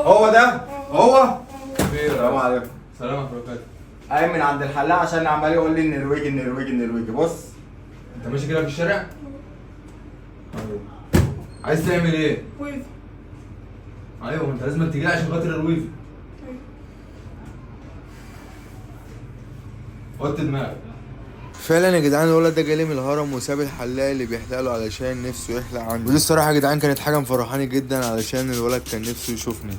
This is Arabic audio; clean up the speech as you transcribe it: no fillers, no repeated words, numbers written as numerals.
هو ده هو. خير. السلام عليكم. سلام عليكم. قايم من عند الحلاق عشان عمال يقول لي النرويجي النرويجي النرويجي. بص انت ماشي كده في الشارع؟ ايوه. عايز تعمل ايه؟ ويف. ايوه انت لازم تجي عشان خاطر الويفي. وطي دماغك. فعلا يا جدعان الولد ده جالي من الهرم وساب الحلاق اللي بيحلق له علشان نفسه يحلق عنده، ودي الصراحه يا جدعان كانت حاجه مفرحاني جدا علشان الولد كان نفسه يشوفني.